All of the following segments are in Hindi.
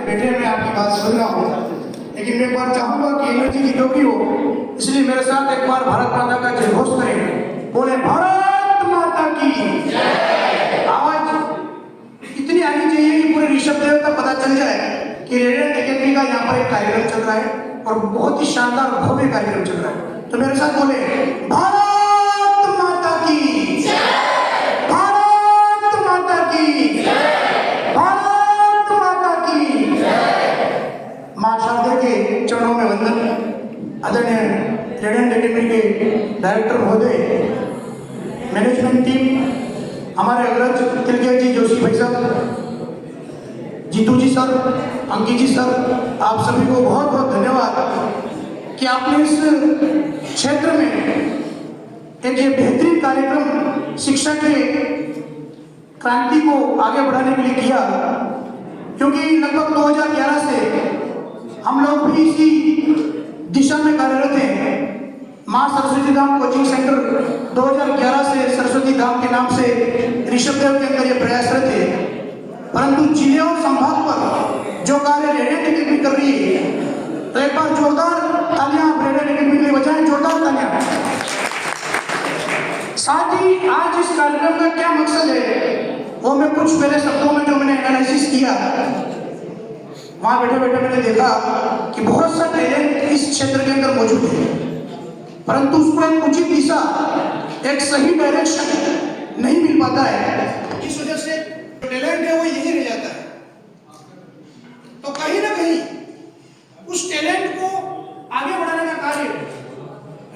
बैठे मैं आपकी बात सुन रहा हूँ, लेकिन मैं एक बार चाहूंगा कि एनर्जी जितनी हो, इसलिए मेरे साथ एक बार भारत माता का जय घोष करें। बोले भारत माता की आवाज इतनी आनी चाहिए कि पूरे ऋषभ देव का पता चल जाए कि रेडिएंट एकेडमी का यहाँ पर एक कार्यक्रम चल रहा है और बहुत ही शानदार भव्य कार्यक्रम चल रहा है। तो मेरे साथ बोले भारत माता की, भारत माता की, भारत माता की। मां शारदा के चरणों में वंदन। आदरणीय रेडिएंट एकेडमी के डायरेक्टर महोदय, मैनेजमेंट टीम, हमारे अग्रज तिलकेत जी जोशी भाई साहब, जीतू जी सर, अंकित जी सर, आप सभी को बहुत बहुत धन्यवाद कि आपने इस क्षेत्र में एक ये बेहतरीन कार्यक्रम शिक्षा के क्रांति को आगे बढ़ाने के लिए किया। क्योंकि लगभग 2011 से हम लोग भी इसी दिशा में कार्यरत हैं। माँ सरस्वती धाम कोचिंग सेंटर 2011 से सरस्वती धाम के नाम से ऋषभ देव के अंदर ये प्रयासरत है। परंतु जिले और संभाग पर जो कार्य रेडिएंट एकेडमी कर रही है, तो एक बार जोरदार तालियां रेडिएंट एकेडमी के लिए बजाएं, जोरदार तालियां। साथ ही आज इस कार्यक्रम का क्या मकसद है वो मैं कुछ मेरे शब्दों में जो मैंने एनालिसिस किया, वहां बैठे बैठे मैंने देखा कि बहुत सा टैलेंट इस क्षेत्र के अंदर मौजूद है, परंतु उसको एक उचित दिशा, एक सही डायरेक्शन नहीं मिल पाता है। इस वजह से टैलेंट है वो यही रह जाता है। तो कहीं ना कहीं उस टैलेंट को आगे बढ़ाने का कार्य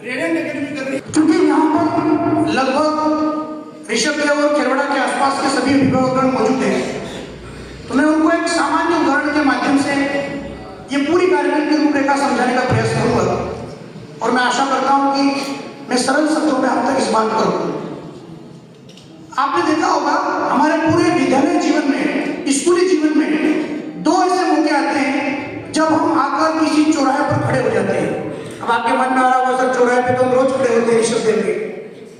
रेडिएंट एकेडमी कर रही है। क्योंकि यहाँ पर लगभग ऋषभ देव और खेरवाड़ा के आसपास के सभी अभिभावकगण मौजूद हैं, तो मैं उनको एक सामान्य उदाहरण के माध्यम से ये पूरी कार्यक्रम की रूपरेखा समझाने का प्रयास करूंगा और मैं आशा करता हूं कि मैं सरल शब्दों में आप तक इस बात करूँ। आपने देखा होगा हमारे पूरे विद्यालय जीवन में, स्कूली जीवन में दो ऐसे मौके आते हैं जब हम आकर किसी चौराहे पर खड़े हो जाते हैं। अब आपके मन में आ रहा होगा सर चौराहे पे तो हम रोज खड़े होते हैं ऋषभ देव के,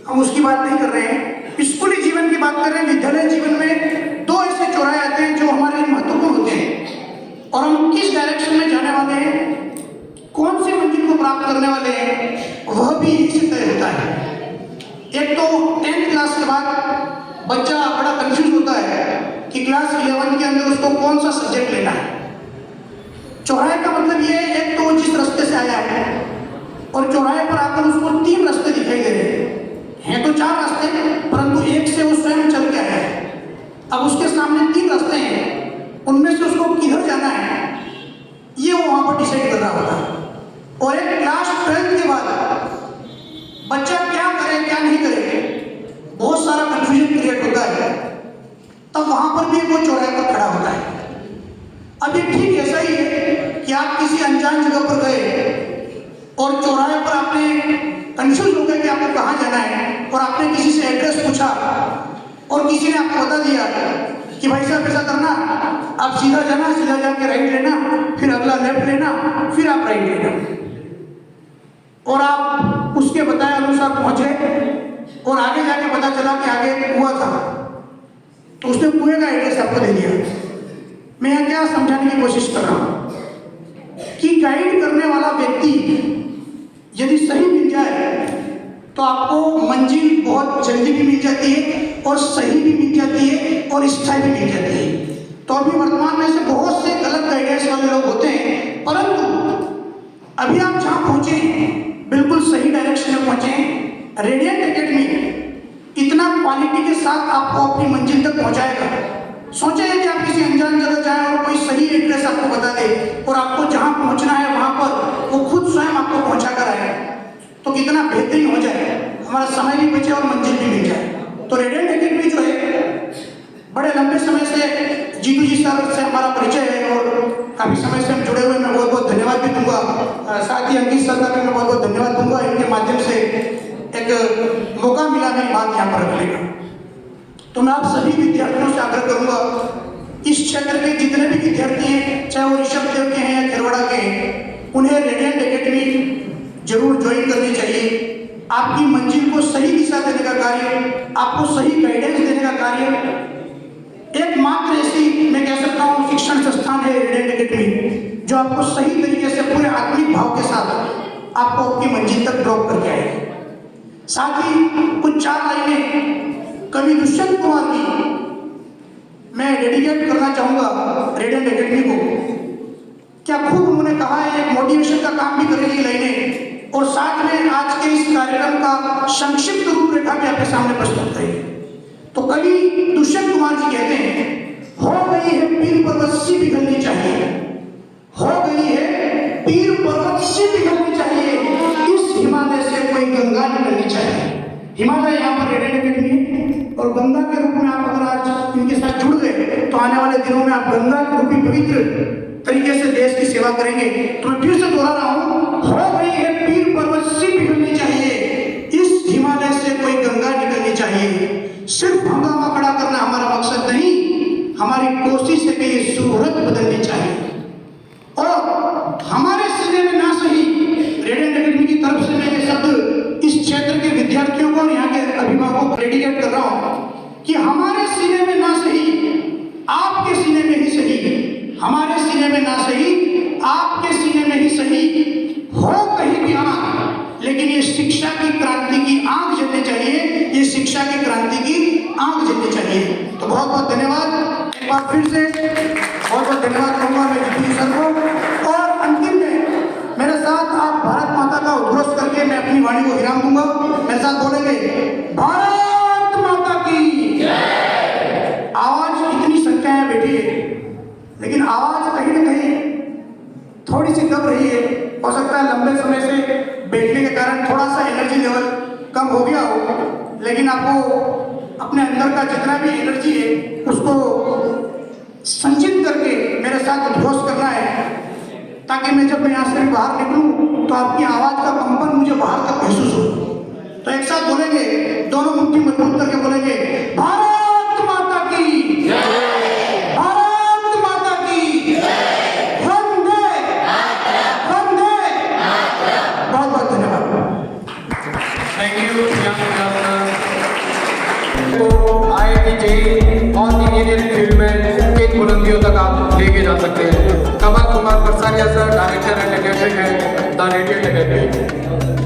हम उसकी बात नहीं कर रहे हैं, स्कूली जीवन की बात कर रहे हैं। विद्यालय जीवन में दो ऐसे चौराहे आते हैं जो हमारे लिए महत्वपूर्ण होते हैं और हम किस डायरेक्शन में जाने वाले हैं, कौन सी मंजिल को प्राप्त करने वाले हैं, वह भी इसी तय होता है। एक तो 10th क्लास के बाद बच्चा बड़ा कंफ्यूज होता है कि क्लास 11 के अंदर उसको कौन सा सब्जेक्ट लेना है। चौराहे का मतलब ये है, एक तो जिस रास्ते से आया है और चौराहे पर आकर उसको 3 रास्ते दिखाई दे रहे हैं तो 4 रास्ते, परंतु एक से वो स्वयं चल के आया है। अब उसके सामने 3 रास्ते हैं, उनमें से उसको किधर जाना है ये वो वहां पर डिसाइड कर रहा होता है। और एक क्लास 12 के बाद बच्चा क्या करे क्या नहीं करे, बहुत सारा कंफ्यूजन क्रिएट होता है, तब वहां पर भी वो चौराहे पर खड़ा होता है। अब ये ठीक ऐसा ही है कि आप किसी अनजान जगह पर गए और चौराहे पर आपने कंफ्यूज हो गए कि आपको कहाँ जाना है और आपने किसी से एड्रेस पूछा और किसी ने आपको बता दिया कि भाई साहब ऐसा करना, आप सीधा जाना, सीधा जाके राइट लेना, फिर अगला लेफ्ट लेना, फिर आप राइट लेना, और आप उसके बताए अनुसार पहुंचे और आगे जाके पता चला कि आगे कुआं था, तो उसने कुएं का एड्रेस आपको दे दिया। मैं यहाँ क्या समझाने की कोशिश कर रहा हूं कि गाइड करने वाला व्यक्ति यदि सही मिल जाए तो आपको मंजिल बहुत जल्दी भी मिल जाती है और सही भी मिल जाती है और स्थायी भी मिल जाती है। तो अभी वर्तमान में से बहुत से गलत गाइडेंस वाले लोग होते हैं, परंतु अभी आप जहां पहुंचे बिल्कुल सही डायरेक्शन में पहुंचे। रेडिएंट एकेडमी इतना क्वालिटी के साथ आपको अपनी मंजिल तक पहुंचाएगा। सोचे कि आप किसी अनजान जगह जाएं और कोई सही एड्रेस आपको बता दे और आपको जहां पहुंचना है वहां पर वो खुद स्वयं आपको पहुंचा कर आए, तो कितना बेहतरीन हो जाए, हमारा समय भी बचे और मंजिल भी मिल जाए। तो रेडिएंट एकेडमी जो है बड़े लंबे समय से जीतू जी सर से हमारा परिचय है और काफी समय से हम जुड़े हुए, मैं बहुत बहुत धन्यवाद भी दूंगा। साथ ही अंकित सर का भी मैं बहुत बहुत धन्यवाद दूंगा, इनके माध्यम से एक मौका मिला मेरी बात यहाँ पर रखने का। तो मैं आप सभी विद्यार्थियों से आग्रह करूंगा, इस क्षेत्र के जितने भी विद्यार्थी हैं, चाहे वो ऋषभ देव के हैं या खेरवाड़ा के हैं, उन्हें रेडिएंट एकेडमी जरूर ज्वाइन करनी चाहिए। आपकी मंजिल को सही दिशा देने का कार्य, आपको सही गाइडेंस देने का कार्य एकमात्र ऐसी मैं कह सकता हूँ शिक्षण संस्थान है रेडिएंट एकेडमी, जो आपको सही तरीके से पूरे आत्मिक भाव के साथ आपको अपनी मंजिल तक ड्रॉप करके आएगी। साथ ही कुछ 4 लाइनें कवि दुष्यंत कुमार की मैं डेडिकेट करना चाहूंगा रेडिएंट एकेडमी को। क्या खूब उन्होंने कहा है, एक मोटिवेशन का काम भी करेगी लाइनें, और साथ में आज के इस कार्यक्रम का संक्षिप्त रूपरेखा भी आपके सामने प्रस्तुत करेगी। तो कवि दुष्यंत कुमार जी कहते हैं, हो गई है पीर पर्वत सी पिघलनी चाहिए, हो गई है पीर पर्वत सी पिघलनी चाहिए, इस हिमालय से कोई गंगा निकलनी चाहिए। हिमालय यहाँ पर रेडिएंट एकेडमी है, और गंगा के रूप में आप अगर आज इनके साथ जुड़ गए तो आने वाले दिनों में आप गंगा के रूपी पवित्र तरीके से देश की सेवा करेंगे। तो मैं फिर से दोहरा रहा हूँ, हो गई है पीर पर्वत सी पिघलनी चाहिए, इस हिमालय से कोई गंगा निकलनी चाहिए। सिर्फ हंगामा खड़ा करना हमारा मकसद नहीं, हमारी कोशिश है कि ये सूरत बदलनी चाहिए। और हमारे सीने में ना सही, रेडिएंट एकेडमी की तरफ से मैं ये शब्द इस क्षेत्र के विद्यार्थियों को और यहाँ के अभिभावकों को डेडिकेट कर रहा हूँ कि हमारे सीने में ना सही, आपके सीने में ही सही, हमारे सीने में ना सही, आपके सीने में ही सही, हो कहीं भी आग, लेकिन ये शिक्षा की क्रांति की आग जलनी चाहिए, ये शिक्षा की क्रांति की आग जलनी चाहिए। तो बहुत बहुत धन्यवाद, एक बार फिर से बहुत बहुत धन्यवाद कहूँगा मैं जीतू सर को। और अंतिम में मेरे साथ आप भारत माता का उद्घोष करके मैं अपनी वाणी को विराम दूंगा। मेरे साथ बोलेंगे, भारत माता की आवाज इतनी संख्या है बैठी है, लेकिन आवाज कहीं ना कहीं थोड़ी सी दब रही है। हो सकता है लंबे समय से बैठने के कारण थोड़ा सा एनर्जी लेवल कम हो गया हो, लेकिन आपको अपने अंदर का जितना भी एनर्जी है उसको संचित करके मेरे साथ उद्घोष करना है, ताकि मैं जब मैं यहाँ से बाहर निकलूं तो आपकी आवाज का कंपन मुझे बाहर तक महसूस हो। तो एक साथ बोलेंगे, दोनों मुट्ठी मजबूत करके बोलेंगे, भारत माता की, भारत माता की, वंदे वंदे। बहुत बहुत धन्यवाद। थैंक यू तो IIT JEE और इंजीनियरिंग फील्ड में किन बुलंदियों तक आप लेके जा सकते हैं। Kamal Kumar Parsaria sir, director and academic है द रेडिएंट एकेडमी।